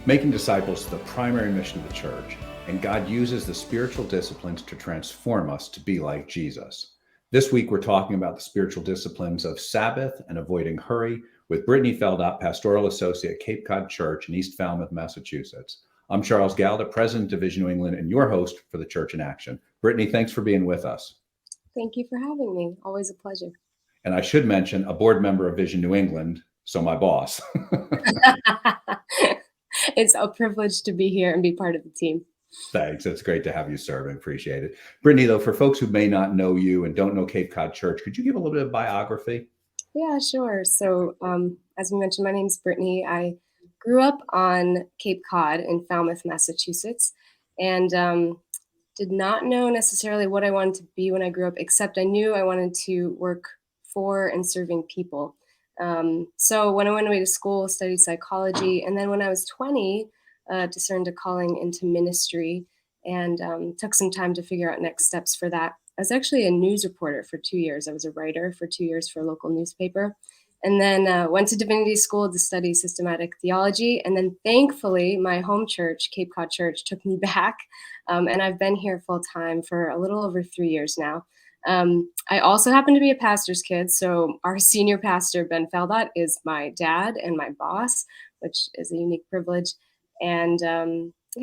Making disciples is the primary mission of the church, and God uses the spiritual disciplines to transform us to be like Jesus. This week, we're talking about the spiritual disciplines of Sabbath and avoiding hurry with Brittany Feldott, Pastoral Associate at Cape Cod Church in East Falmouth, Massachusetts. I'm Charles Galda, President, Division New England, and your host for the Church in Action. Brittany, thanks for being with us. Thank you for having me. Always a pleasure. And I should mention a board member of Vision New England, so my boss. It's a privilege to be here and be part of the team. Thanks. It's great to have you serving. Appreciate it. Brittany, though, for folks who may not know you and don't know Cape Cod Church, could you give a little bit of biography? Yeah, sure. So as we mentioned, my name is Brittany. I grew up on Cape Cod in Falmouth, Massachusetts, and did not know necessarily what I wanted to be when I grew up, except I knew I wanted to work for and serving people. So when I went away to school, studied psychology, and then when I was 20, discerned a calling into ministry and took some time to figure out next steps for that. I was actually a news reporter for 2 years. I was a writer for 2 years for a local newspaper, and then went to divinity school to study systematic theology. And then thankfully, my home church, Cape Cod Church, took me back. And I've been here full time for a little over 3 years now. I also happen to be a pastor's kid. So our senior pastor, Ben Feldott, is my dad and my boss, which is a unique privilege. And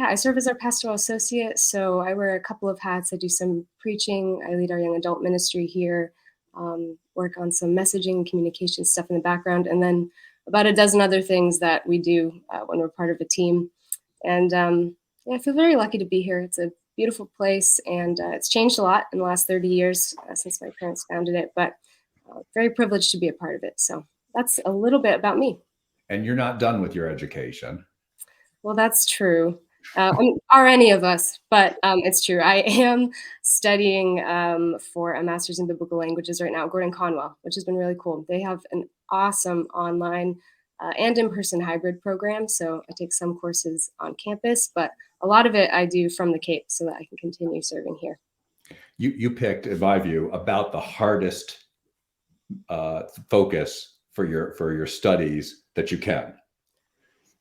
I serve as our pastoral associate. So I wear a couple of hats. I do some preaching. I lead our young adult ministry here, work on some messaging and communication stuff in the background, and then about a dozen other things that we do when we're part of a team. And I feel very lucky to be here. It's a beautiful place, and it's changed a lot in the last 30 years since my parents founded it, but very privileged to be a part of it. So that's a little bit about me. And you're not done with your education. Well, that's true. Are any of us, but it's true. I am studying for a master's in biblical languages right now, Gordon Conwell, which has been really cool. They have an awesome online and in-person hybrid program. So I take some courses on campus, but a lot of it I do from the Cape so that I can continue serving here. You picked, in my view, about the hardest focus for your studies that you can.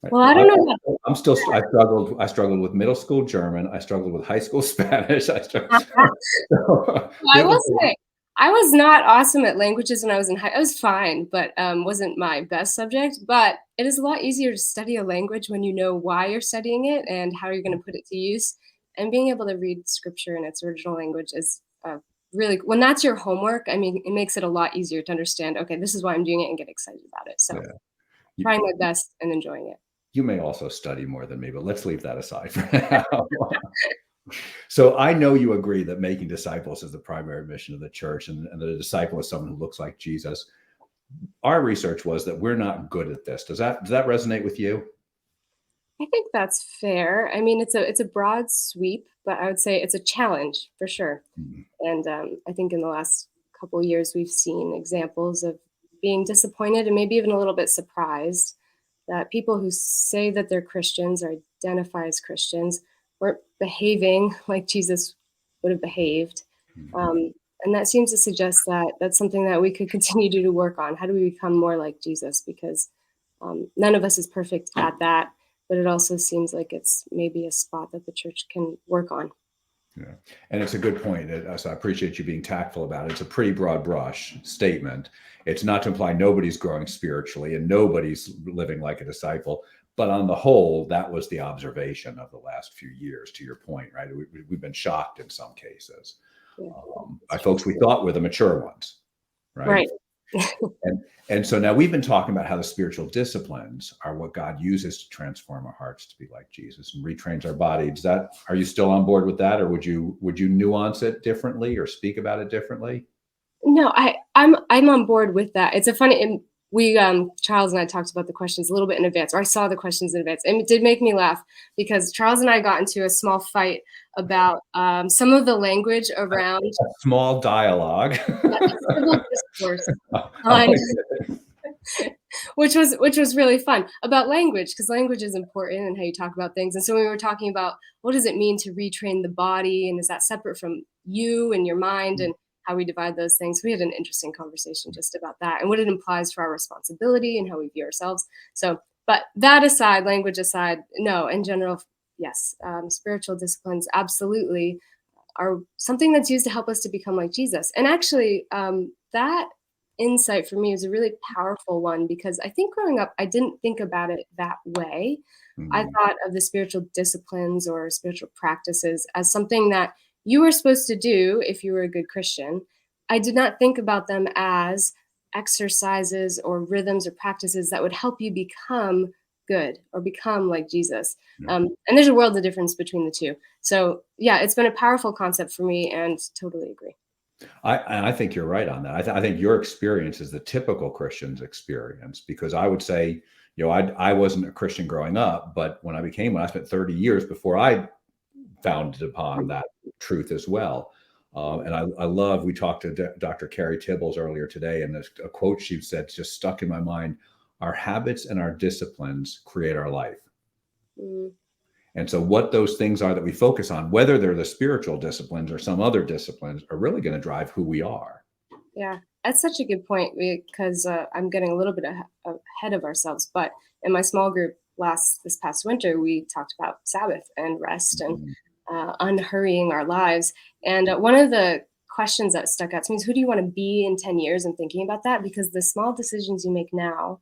Well, I don't know. I struggled with middle school German. I struggled with high school Spanish. I will say, I was not awesome at languages when I was in I was fine, but wasn't my best subject. But it is a lot easier to study a language when you know why you're studying it and how you're going to put it to use. And being able to read scripture in its original language is really, when that's your homework, I mean, it makes it a lot easier to understand, okay, this is why I'm doing it, and get excited about it. So trying my best and enjoying it. You may also study more than me, but let's leave that aside for now. So I know you agree that making disciples is the primary mission of the church, and that a disciple is someone who looks like Jesus. Our research was that we're not good at this. Does that resonate with you? I think that's fair. I mean, it's a broad sweep, but I would say it's a challenge for sure. Mm-hmm. And I think in the last couple of years, we've seen examples of being disappointed and maybe even a little bit surprised that people who say that they're Christians or identify as Christians weren't behaving like Jesus would have behaved. And that seems to suggest that that's something that we could continue to work on. How do we become more like Jesus? Because none of us is perfect at that, but it also seems like it's maybe a spot that the church can work on. Yeah, and it's a good point. So I appreciate you being tactful about it. It's a pretty broad brush statement. It's not to imply nobody's growing spiritually and nobody's living like a disciple. But on the whole, that was the observation of the last few years, to your point, right? We've been shocked in some cases by folks we thought were the mature ones, right? Right. And so now we've been talking about how the spiritual disciplines are what God uses to transform our hearts to be like Jesus and retrains our body. Are you still on board with that, or would you nuance it differently or speak about it differently? No, I'm on board with that. It's a funny. We Charles and I talked about the questions a little bit in advance, or I saw the questions in advance, and it did make me laugh because Charles and I got into a small fight about some of the language around a small dialogue, civil discourse, which was really fun about language, because language is important and how you talk about things. And so we were talking about what does it mean to retrain the body, and is that separate from you and your mind, and how we divide those things. We had an interesting conversation just about that and what it implies for our responsibility and how we view ourselves. So But that aside, language aside, no, in general, yes, spiritual disciplines absolutely are something that's used to help us to become like Jesus. And actually, that insight for me is a really powerful one because I think growing up, I didn't think about it that way. I Mm, thought of the spiritual disciplines or spiritual practices as something that you were supposed to do if you were a good Christian. I did not think about them as exercises or rhythms or practices that would help you become good or become like Jesus. yeah. And there's a world of difference between the two. So yeah, it's been a powerful concept for me and totally agree. I think you're right on that. I think your experience is the typical Christian's experience because I would say, I wasn't a Christian growing up, but when I spent 30 years before I founded upon that truth as well. And I love, we talked to Dr. Carrie Tibbles earlier today, and there's a quote she said just stuck in my mind: our habits and our disciplines create our life. Mm, And so, what those things are that we focus on, whether they're the spiritual disciplines or some other disciplines, are really going to drive who we are. yeah, that's such a good point because I'm getting a little bit ahead of ourselves. But in my small group this past winter, we talked about Sabbath and rest and Mhm. unhurrying our lives. And one of the questions that stuck out to me is, who do you want to be in 10 years? And thinking about that, because the small decisions you make now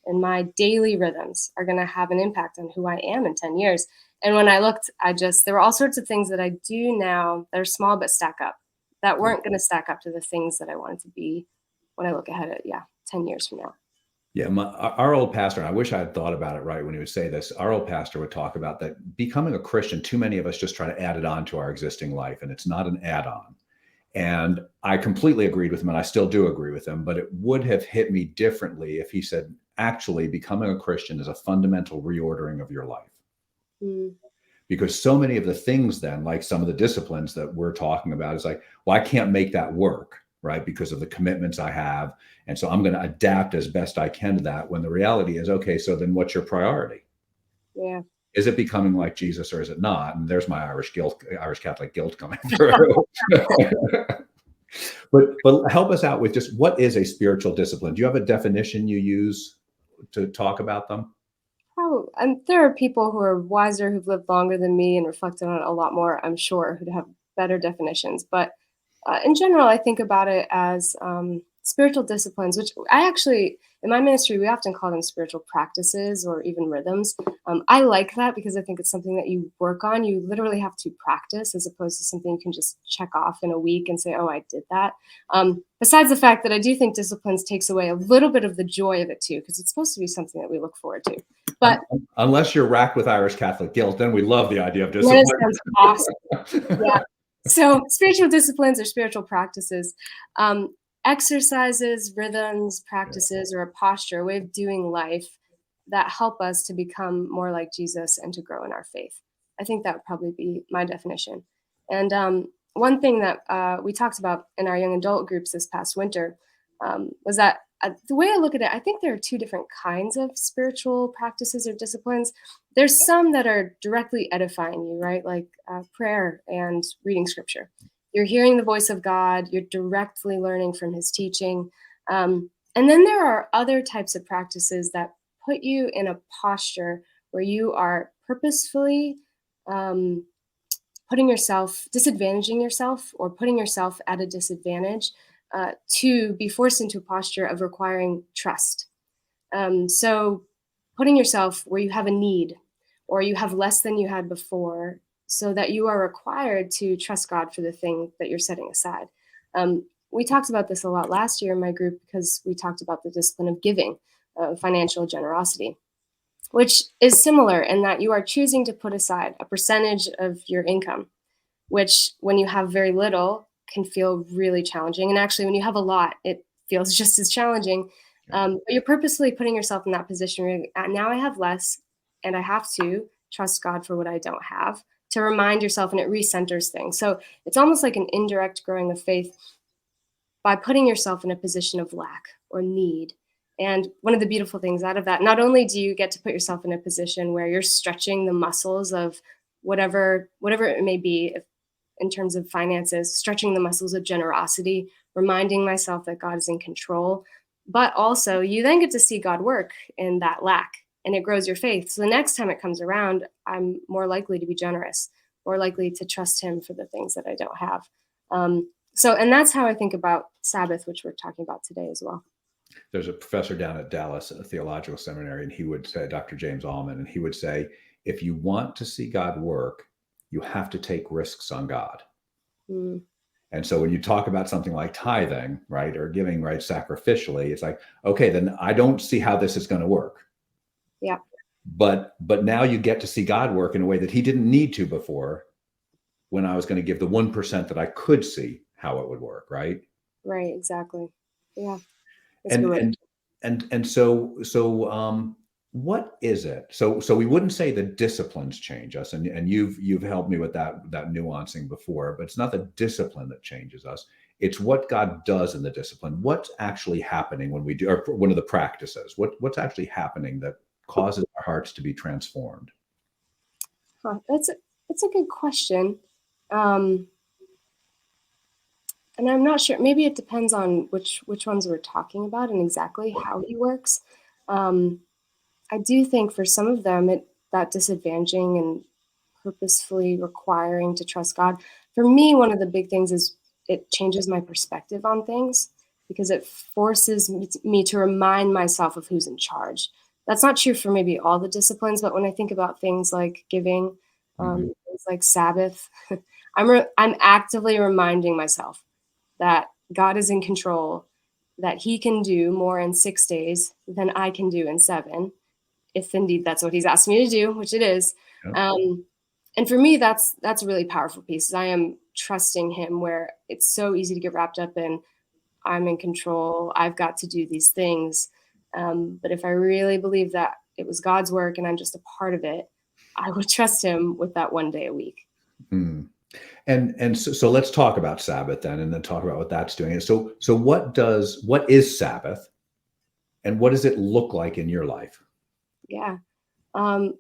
and my daily rhythms are going to have an impact on who I am in 10 years. And when I looked, there were all sorts of things that I do now that are small but stack up, that weren't going to stack up to the things that I wanted to be when I look ahead at, 10 years from now. Yeah, our old pastor, and I wish I had thought about it right when he would say this. Our old pastor would talk about that becoming a Christian, too many of us just try to add it on to our existing life, and it's not an add on. And I completely agreed with him, and I still do agree with him, but it would have hit me differently if he said, actually, becoming a Christian is a fundamental reordering of your life. Mm, Because so many of the things, then, like some of the disciplines that we're talking about, is like, well, I can't make that work, right? Because of the commitments I have. And so I'm going to adapt as best I can to that. When the reality is, okay, so then what's your priority? yeah. Is it becoming like Jesus or is it not? And there's my Irish Catholic guilt coming through. But help us out with just what is a spiritual discipline? Do you have a definition you use to talk about them? Probably, and there are people who are wiser, who've lived longer than me and reflected on it a lot more, I'm sure, who'd have better definitions. But in general, I think about it as spiritual disciplines, which I actually, in my ministry, we often call them spiritual practices or even rhythms. I like that because I think it's something that you work on. You literally have to practice as opposed to something you can just check off in a week and say, oh, I did that. Besides the fact that I do think disciplines takes away a little bit of the joy of it too, because it's supposed to be something that we look forward to. But Unless you're racked with Irish Catholic guilt, then we love the idea of that discipline. sounds awesome. Yeah. So spiritual disciplines or spiritual practices, exercises, rhythms, practices, or a posture, a way of doing life that help us to become more like Jesus and to grow in our faith. I think that would probably be my definition. And one thing that we talked about in our young adult groups this past winter was that the way I look at it, I think there are two different kinds of spiritual practices or disciplines. There's some that are directly edifying you, right? Like prayer and reading scripture. You're hearing the voice of God, you're directly learning from his teaching. And then there are other types of practices that put you in a posture where you are purposefully um, disadvantaging yourself or putting yourself at a disadvantage to be forced into a posture of requiring trust. So putting yourself where you have a need or you have less than you had before so that you are required to trust God for the thing that you're setting aside. We talked about this a lot last year in my group because we talked about the discipline of giving, financial generosity, which is similar in that you are choosing to put aside a percentage of your income, which when you have very little can feel really challenging. And actually, when you have a lot, it feels just as challenging. But you're purposely putting yourself in that position where now I have less and I have to trust God for what I don't have, to remind yourself, and it recenters things. So it's almost like an indirect growing of faith by putting yourself in a position of lack or need. And one of the beautiful things out of that, not only do you get to put yourself in a position where you're stretching the muscles of whatever it may be, in terms of finances, stretching the muscles of generosity, reminding myself that God is in control. But also, you then get to see God work in that lack and it grows your faith. So the next time it comes around, I'm more likely to be generous, more likely to trust him for the things that I don't have. And that's how I think about Sabbath, which we're talking about today as well. There's a professor down at Dallas Theological Seminary, and he would say, Dr. James Allman, and he would say, if you want to see God work, you have to take risks on God. Mm. And so when you talk about something like tithing, right, or giving, right, sacrificially, it's like, okay, then I don't see how this is going to work. Yeah. But now you get to see God work in a way that he didn't need to before, when I was going to give the 1% that I could see how it would work, right? Right, exactly. Yeah. And so what is it? So we wouldn't say the disciplines change us, and you've helped me with that nuancing before, but it's not the discipline that changes us. It's what God does in the discipline. What's actually happening when we do, or one of the practices, what's actually happening that causes our hearts to be transformed? That's a good question. And I'm not sure, maybe it depends on which ones we're talking about and exactly how he works. I do think for some of them, that disadvantaging and purposefully requiring to trust God. For me, one of the big things is it changes my perspective on things, because it forces me to remind myself of who's in charge. That's not true for maybe all the disciplines, but when I think about things like giving, things like Sabbath, I'm actively reminding myself that God is in control, that he can do more in 6 days than I can do in 7, if indeed that's what he's asked me to do, which it is. Yep. And for me, that's a really powerful piece. I am trusting him, where it's so easy to get wrapped up in, I'm in control, I've got to do these things. But if I really believe that it was God's work and I'm just a part of it, I would trust him with that 1 day a week. Mm. And so let's talk about Sabbath then, and then talk about what that's doing. So what is Sabbath, and what does it look like in your life? Yeah.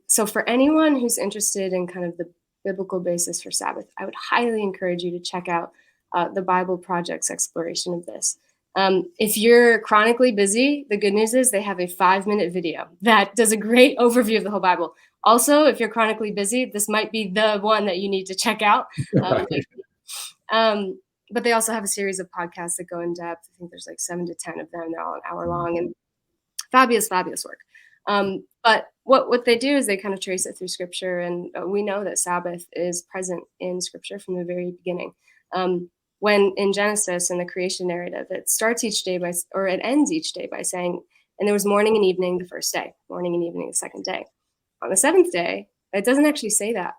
So for anyone who's interested in kind of the biblical basis for Sabbath, I would highly encourage you to check out the Bible Project's exploration of this. If you're chronically busy, the good news is they have a 5-minute video that does a great overview of the whole Bible. Also, if you're chronically busy, this might be the one that you need to check out. Right. But they also have a series of podcasts that go in depth. I think there's like 7 to 10 of them. They're all an hour long, and fabulous, fabulous work. But what they do is they kind of trace it through scripture. And we know that Sabbath is present in scripture from the very beginning. When in Genesis, in the creation narrative, it starts each day or it ends each day by saying, and there was morning and evening the first day, morning and evening the second day. On the seventh day, it doesn't actually say that.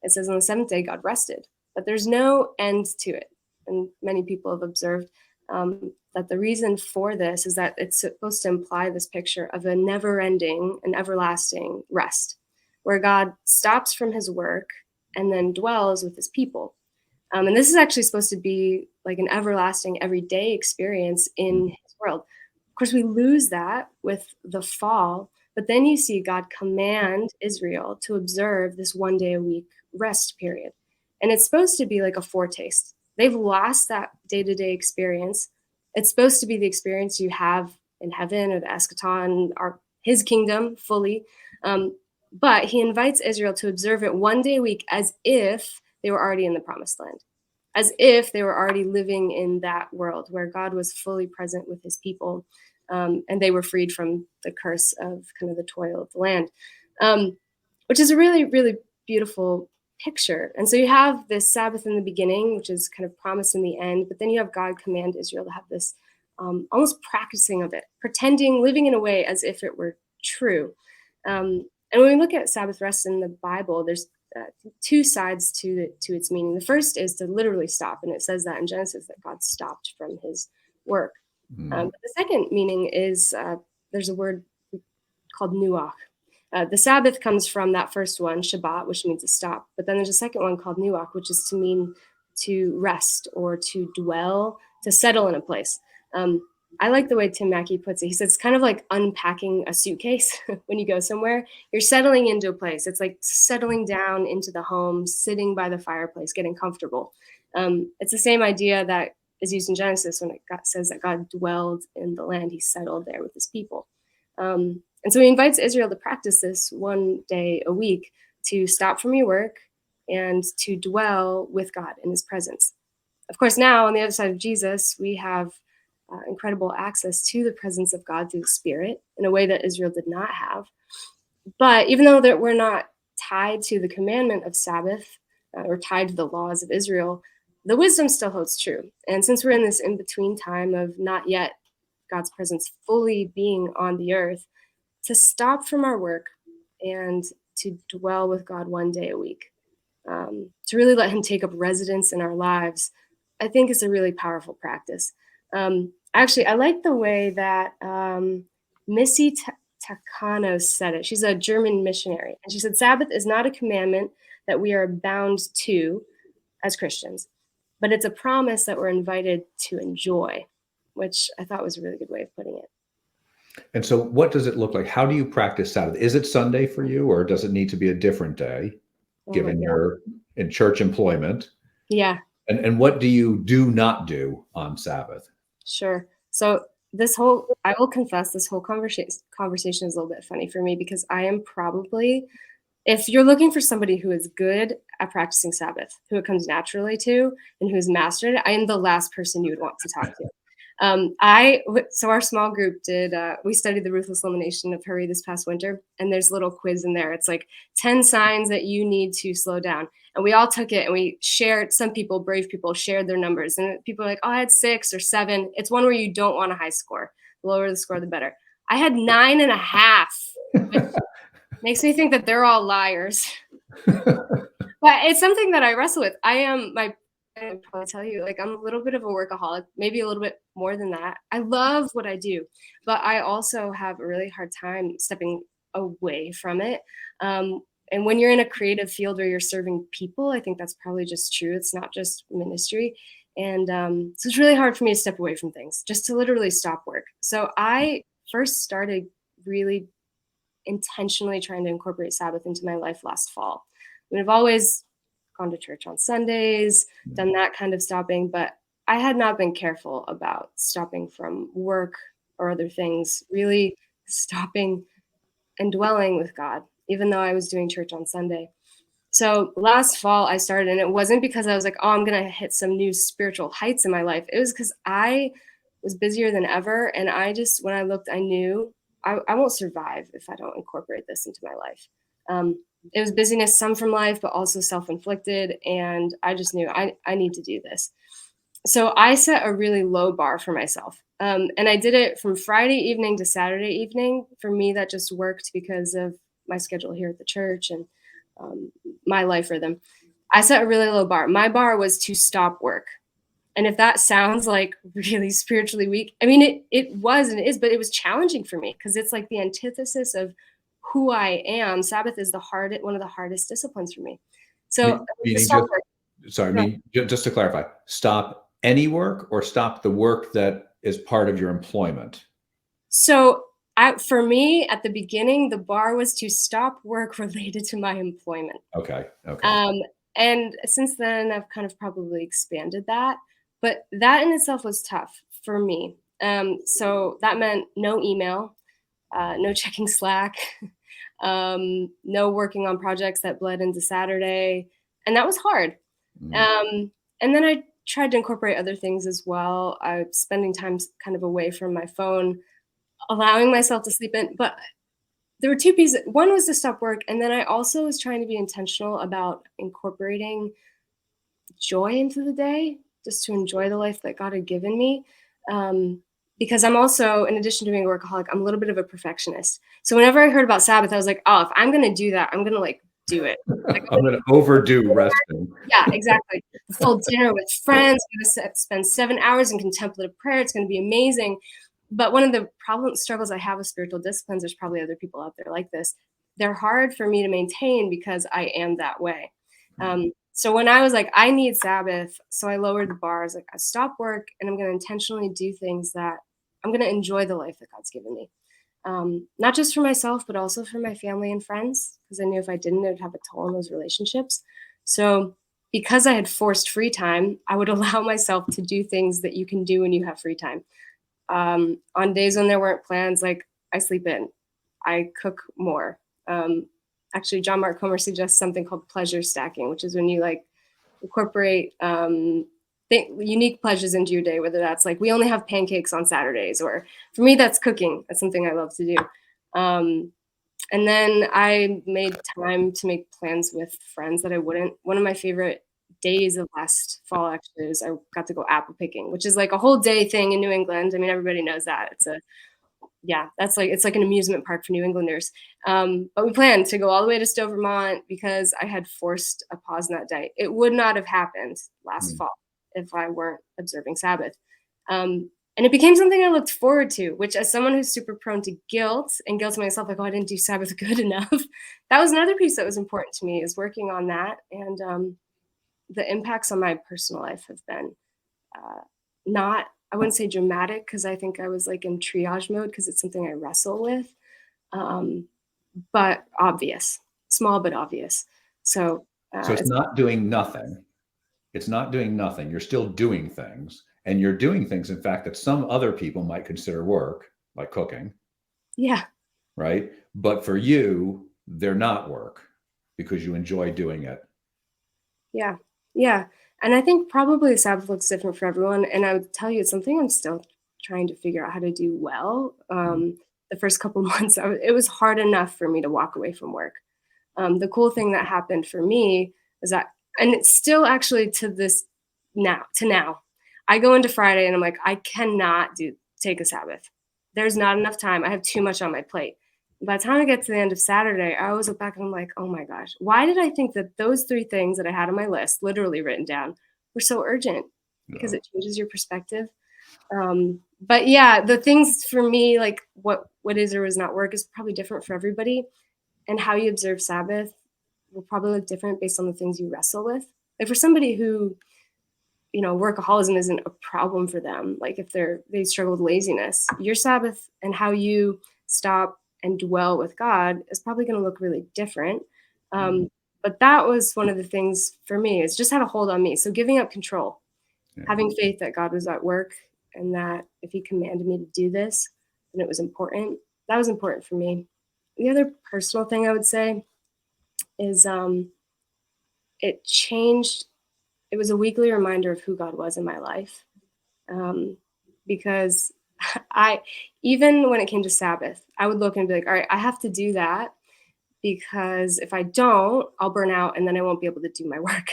It says on the seventh day, God rested, but there's no end to it. And many people have observed that the reason for this is that it's supposed to imply this picture of a never-ending and everlasting rest, where God stops from his work and then dwells with his people. And this is actually supposed to be like an everlasting, everyday experience in his world. Of course, we lose that with the fall, but then you see God command Israel to observe this 1 day a week rest period. And it's supposed to be like a foretaste. They've lost that day-to-day experience. It's supposed to be the experience you have in heaven or the eschaton, or his kingdom fully. But he invites Israel to observe it 1 day a week, as if they were already in the promised land, as if they were already living in that world where God was fully present with his people, and they were freed from the curse of kind of the toil of the land, which is a really, really beautiful picture. And so you have this Sabbath in the beginning, which is kind of promised in the end, but then you have God command Israel to have this almost practicing of it, pretending, living in a way as if it were true. And when we look at Sabbath rest in the Bible, there's 2 sides to its meaning. The first is to literally stop, and it says that in Genesis that God stopped from his work. But the second meaning is there's a word called nuach. The Sabbath comes from that first one, Shabbat, which means to stop. But then there's a second one called nuach, which is to mean to rest or to dwell, to settle in a place. I like the way Tim Mackey puts it. He says it's kind of like unpacking a suitcase when you go somewhere. You're settling into a place. It's like settling down into the home, sitting by the fireplace, getting comfortable. It's the same idea that is used in Genesis when it says that God dwelled in the land. He settled there with his people. And so he invites Israel to practice this one day a week, to stop from your work and to dwell with God in his presence. Of course, now on the other side of Jesus, we have incredible access to the presence of God through the Spirit in a way that Israel did not have. But even though that we're not tied to the commandment of Sabbath or tied to the laws of Israel, the wisdom still holds true. And since we're in this in-between time of not yet God's presence fully being on the earth, to stop from our work and to dwell with God one day a week, to really let him take up residence in our lives, I think is a really powerful practice. Actually, I like the way that Missy Takano said it. She's a German missionary. And she said, Sabbath is not a commandment that we are bound to as Christians, but it's a promise that we're invited to enjoy, which I thought was a really good way of putting it. And so what does it look like? How do you practice Sabbath? Is it Sunday for you, or does it need to be a different day, given you're in church employment? Yeah. And what do you do not do on Sabbath? Sure. So I will confess, this whole conversation is a little bit funny for me, because I am probably, if you're looking for somebody who is good at practicing Sabbath, who it comes naturally to, and who's mastered it, I am the last person you would want to talk to. So our small group we studied the ruthless elimination of hurry this past winter, and there's a little quiz in there. It's like 10 signs that you need to slow down. And we all took it and we shared, some people, brave people, shared their numbers. And people are like, oh, I had 6 or 7. It's one where you don't want a high score. The lower the score, the better. I had 9.5, which makes me think that they're all liars. But it's something that I wrestle with. I would probably tell you, like, I'm a little bit of a workaholic, maybe a little bit more than that. I love what I do, but I also have a really hard time stepping away from it. And when you're in a creative field where you're serving people, I think that's probably just true. It's not just ministry. And so it's really hard for me to step away from things, just to literally stop work. So I first started really intentionally trying to incorporate Sabbath into my life last fall. I mean, I've always gone to church on Sundays, done that kind of stopping, but I had not been careful about stopping from work or other things, really stopping and dwelling with God, even though I was doing church on Sunday. So last fall I started, and it wasn't because I was like, oh, I'm going to hit some new spiritual heights in my life. It was because I was busier than ever. And when I looked, I knew I won't survive if I don't incorporate this into my life. It was busyness, some from life, but also self-inflicted. And I just knew I need to do this. So I set a really low bar for myself. And I did it from Friday evening to Saturday evening. For me, that just worked because of my schedule here at the church and my life rhythm. I set a really low bar. My bar was to stop work. And if that sounds like really spiritually weak, I mean, it was and it is, but it was challenging for me because it's like the antithesis of who I am. Sabbath is one of the hardest disciplines for me. So just to clarify, stop any work or stop the work that is part of your employment? So for me, at the beginning, the bar was to stop work related to my employment. Okay. And since then, I've kind of probably expanded that. But that in itself was tough for me. So that meant no email, no checking Slack, no working on projects that bled into Saturday. And that was hard. And then I tried to incorporate other things as well. I was spending time kind of away from my phone, allowing myself to sleep in. But there were 2 pieces. One was to stop work. And then I also was trying to be intentional about incorporating joy into the day, just to enjoy the life that God had given me. Because I'm also, in addition to being a workaholic, I'm a little bit of a perfectionist. So whenever I heard about Sabbath, I was like, oh, if I'm going to do that, I'm going to do it. I'm going to overdo resting. Yeah, exactly. A full dinner with friends, I'm going to spend 7 hours in contemplative prayer. It's going to be amazing. But one of the struggles I have with spiritual disciplines, there's probably other people out there like this. They're hard for me to maintain because I am that way. So when I was like, I need Sabbath, so I lowered the bar. I was like, I stop work and I'm going to intentionally do things that I'm going to enjoy the life that God's given me. Not just for myself, but also for my family and friends, because I knew if I didn't, it would have a toll on those relationships. So because I had forced free time, I would allow myself to do things that you can do when you have free time. On days when there weren't plans, like I sleep in. I cook more. Actually, John Mark Comer suggests something called pleasure stacking, which is when you like incorporate unique pleasures into your day, whether that's like we only have pancakes on Saturdays, or for me, that's cooking. That's something I love to do. And then I made time to make plans with friends that I wouldn't. One of my favorite days of last fall actually is I got to go apple picking, which is like a whole day thing in New England. I mean, everybody knows that. That's like it's like an amusement park for New Englanders. But we planned to go all the way to Stowe, Vermont because I had forced a pause in that day. It would not have happened last fall if I weren't observing Sabbath. And it became something I looked forward to, which as someone who's super prone to guilt and guilt to myself, like, oh, I didn't do Sabbath good enough. That was another piece that was important to me, is working on that. And the impacts on my personal life have been not, I wouldn't say dramatic, because I think I was like in triage mode because it's something I wrestle with, but obvious, small but obvious. So it's not doing nothing. It's not doing nothing. You're still doing things. And you're doing things, in fact, that some other people might consider work, like cooking. Yeah. Right. But for you, they're not work because you enjoy doing it. Yeah. Yeah. And I think probably Sabbath looks different for everyone. And I would tell you, it's something I'm still trying to figure out how to do well. The first couple months, it was hard enough for me to walk away from work. The cool thing that happened for me is that, and it's still actually to now, I go into Friday and I'm like, I cannot take a Sabbath. There's not enough time. I have too much on my plate. By the time I get to the end of Saturday, I always look back and I'm like, oh my gosh, why did I think that those 3 things that I had on my list, literally written down, were so urgent? Because it changes your perspective. But yeah, the things for me, like what is or is not work, is probably different for everybody. And how you observe Sabbath will probably look different based on the things you wrestle with. Like for somebody who, workaholism isn't a problem for them, like if they struggle with laziness, your Sabbath and how you stop and dwell with God is probably going to look really different. But that was one of the things for me, is just had a hold on me. So giving up control, having faith that God was at work, and that if he commanded me to do this, then it was important. That was important for me. The other personal thing I would say is it changed. It was a weekly reminder of who God was in my life. Because even when it came to Sabbath, I would look and be like, all right, I have to do that, because if I don't, I'll burn out and then I won't be able to do my work.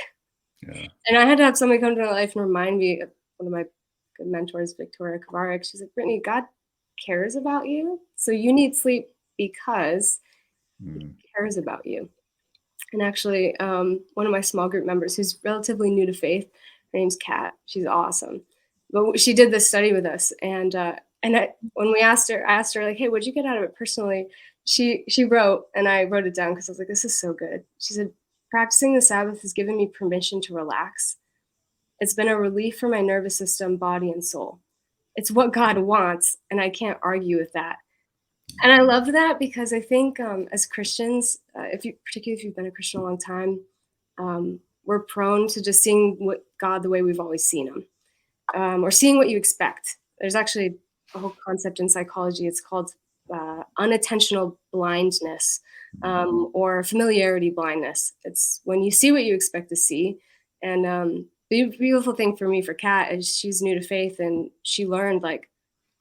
Yeah. And I had to have somebody come to my life and remind me of one of my good mentors, Victoria Kovarik. She's like, Brittany, God cares about you. So you need sleep because he cares about you. And actually, one of my small group members who's relatively new to faith, her name's Kat. She's awesome. But she did this study with us. And when I asked her like, hey, what'd you get out of it personally? She wrote, and I wrote it down because I was like, this is so good. She said, practicing the Sabbath has given me permission to relax. It's been a relief for my nervous system, body, and soul. It's what God wants, and I can't argue with that. And I love that because I think as Christians, particularly if you've been a Christian a long time, we're prone to just seeing God the way we've always seen him, or seeing what you expect. There's actually a whole concept in psychology. It's called unattentional blindness, or familiarity blindness. It's when you see what you expect to see. And the beautiful thing for me, for Kat, is she's new to faith, and she learned like,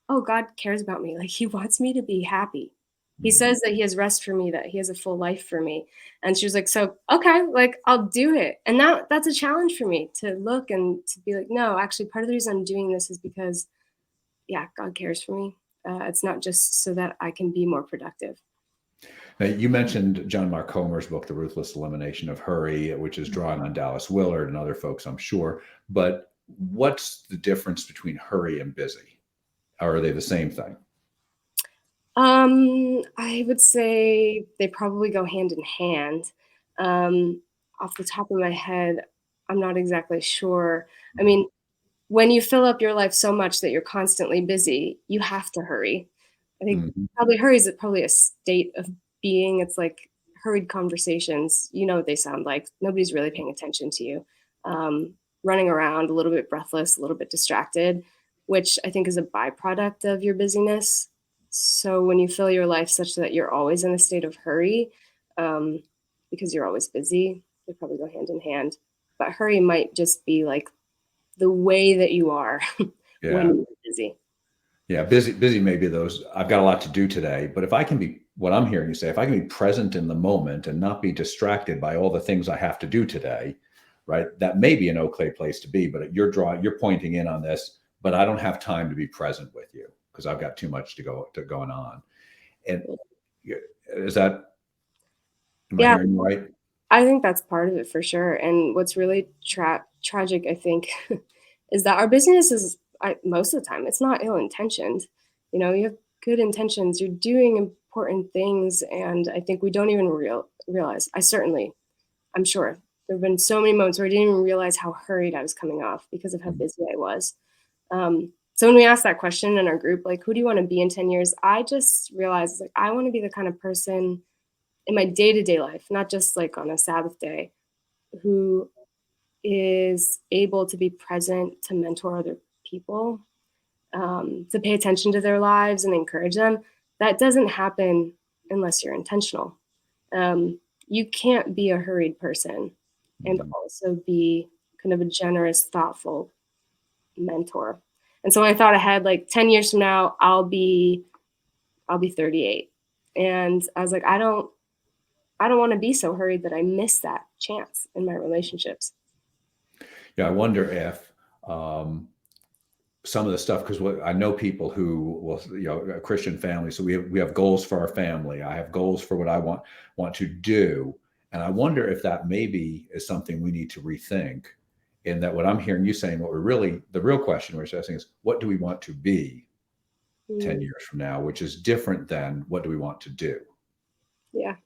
oh, God cares about me. Like he wants me to be happy. He says that he has rest for me, that he has a full life for me. And she was like, so, okay, like I'll do it. And that's a challenge for me to look and to be like, no, actually part of the reason I'm doing this is because, yeah, God cares for me. It's not just so that I can be more productive. Now, you mentioned John Mark Comer's book, The Ruthless Elimination of Hurry, which is drawn on Dallas Willard and other folks, I'm sure. But what's the difference between hurry and busy? Or are they the same thing? I would say they probably go hand in hand. Off the top of my head, I'm not exactly sure. I mean, when you fill up your life so much that you're constantly busy, you have to hurry. I think probably hurry is probably a state of being. It's like hurried conversations. You know what they sound like. Nobody's really paying attention to you. Running around, a little bit breathless, a little bit distracted, which I think is a byproduct of your busyness. So when you fill your life such that you're always in a state of hurry, um, because you're always busy, they probably go hand in hand. But hurry might just be like the way that you are when Yeah. you're busy. Yeah. Busy may be those, I've got a lot to do today, but if I can be, what I'm hearing you say, if I can be present in the moment and not be distracted by all the things I have to do today, right? That may be an okay place to be, but you're pointing in on this, but I don't have time to be present with you because I've got too much going on. And is that, am I Yeah, hearing you right? I think that's part of it for sure. And what's really tragic, I think, is that our business is most of the time it's not ill intentioned. You have good intentions. You're doing important things, and I think we don't even realize. I'm sure there have been so many moments where I didn't even realize how hurried I was coming off because of how Mhm. busy I was. So when we asked that question in our group, like, who do you want to be in 10 years? I just realized, like, I want to be the kind of person in my day-to-day life, not just like on a Sabbath day, who is able to be present to mentor other people, to pay attention to their lives and encourage them. That doesn't happen unless you're intentional. You can't be a hurried person and Mhm. also be kind of a generous, thoughtful mentor. And so I thought ahead, like 10 years from now, I'll be 38. And I was like, I don't want to be so hurried that I miss that chance in my relationships. Yeah. I wonder if, um, some of the stuff, because what I know people who will, a Christian family, so we have goals for our family. I have goals for what I want to do, and I wonder if that maybe is something we need to rethink. In that, what I'm hearing you saying, what we're really, the real question we're asking is, what do we want to be 10 Mm, years from now, which is different than what do we want to do. yeah.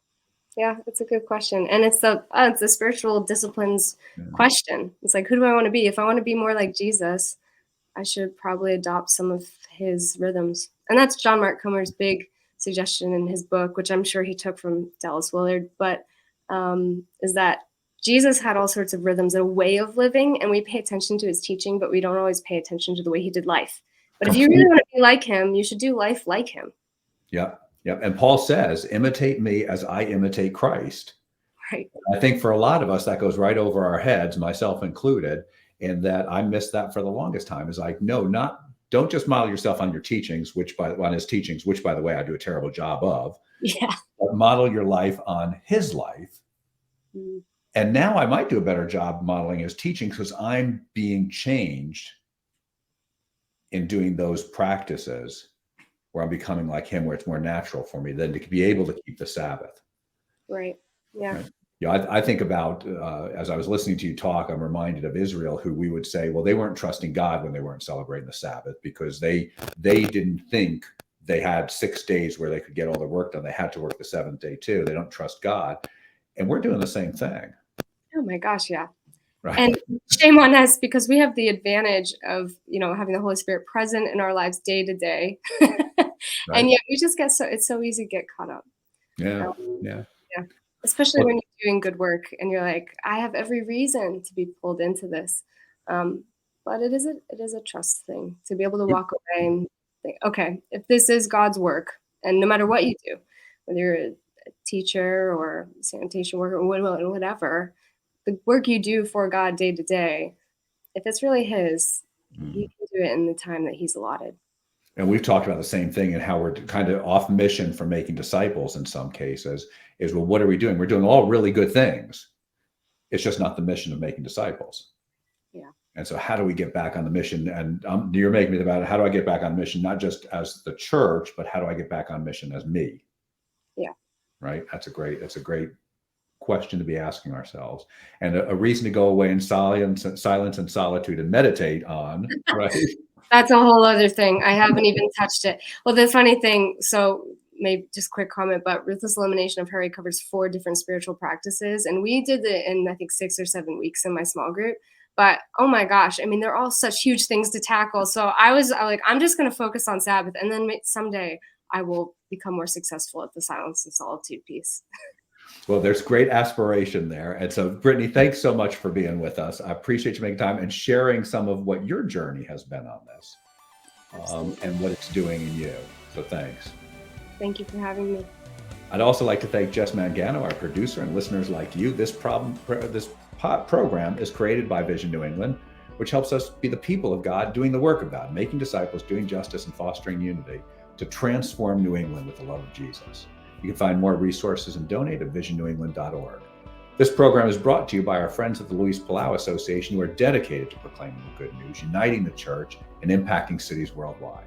Yeah, that's a good question. And it's the spiritual disciplines Yeah. question. It's like, who do I want to be? If I want to be more like Jesus, I should probably adopt some of his rhythms. And that's John Mark Comer's big suggestion in his book, which I'm sure he took from Dallas Willard, but is that Jesus had all sorts of rhythms, a way of living, and we pay attention to his teaching, but we don't always pay attention to the way he did life. But if you really Complete. want to be like him, you should do life like him. Yep. Yep. And Paul says, imitate me as I imitate Christ. Right. I think for a lot of us, that goes right over our heads, myself included, in that I missed that for the longest time. Is like, no, not don't just model yourself on your teachings, on his teachings, which by the way, I do a terrible job of, Yeah. but model your life on his life. Mm, And now I might do a better job modeling his teachings because I'm being changed in doing those practices where I'm becoming like him, where it's more natural for me than to be able to keep the Sabbath. right. Yeah. Right. Yeah, I think about as I was listening to you talk, I'm reminded of Israel, who we would say, well, they weren't trusting God when they weren't celebrating the Sabbath because they didn't think they had 6 days where they could get all their work done. They had to work the seventh day too. They don't trust God, and we're doing the same thing, Oh my gosh, yeah. right? And shame on us because we have the advantage of, having the Holy Spirit present in our lives day to day. Right? And yet we just it's so easy to get caught up. Yeah, Um, yeah. yeah. Especially Well, when you're doing good work and you're like, I have every reason to be pulled into this. Um, but it is a trust thing to be able to walk away and think, okay, if this is God's work, and no matter what you do, whether you're a teacher or sanitation worker or whatever, the work you do for God day to day, if it's really His, He mm. can do it in the time that He's allotted. And we've talked about the same thing and how we're kind of off mission from making disciples in some cases. Is, well, what are we doing? We're doing all really good things. It's just not the mission of making disciples. Yeah. And so, how do we get back on the mission? And you're making it about how do I get back on mission, not just as the church, but how do I get back on mission as me? Yeah. Right? That's a great question to be asking ourselves, and a reason to go away in silence and solitude and meditate on. Right? That's a whole other thing. I haven't even touched it. Well, the funny thing, so maybe just quick comment, but ruthless elimination of hurry covers 4 different spiritual practices. And we did it in, I think, 6 or 7 weeks in my small group. But oh my gosh, I mean, they're all such huge things to tackle. So I was like, I'm just going to focus on Sabbath. And then someday I will become more successful at the silence and solitude piece. Well, there's great aspiration there. And so, Brittany, thanks so much for being with us. I appreciate you making time and sharing some of what your journey has been on this, Absolutely. and what it's doing in you. So thanks. Thank you for having me. I'd also like to thank Jess Mangano, our producer, and listeners like you. This program is created by Vision New England, which helps us be the people of God, doing the work of God, making disciples, doing justice, and fostering unity to transform New England with the love of Jesus. You can find more resources and donate at visionnewengland.org. This program is brought to you by our friends at the Pastoral Association, who are dedicated to proclaiming the good news, uniting the church, and impacting cities worldwide.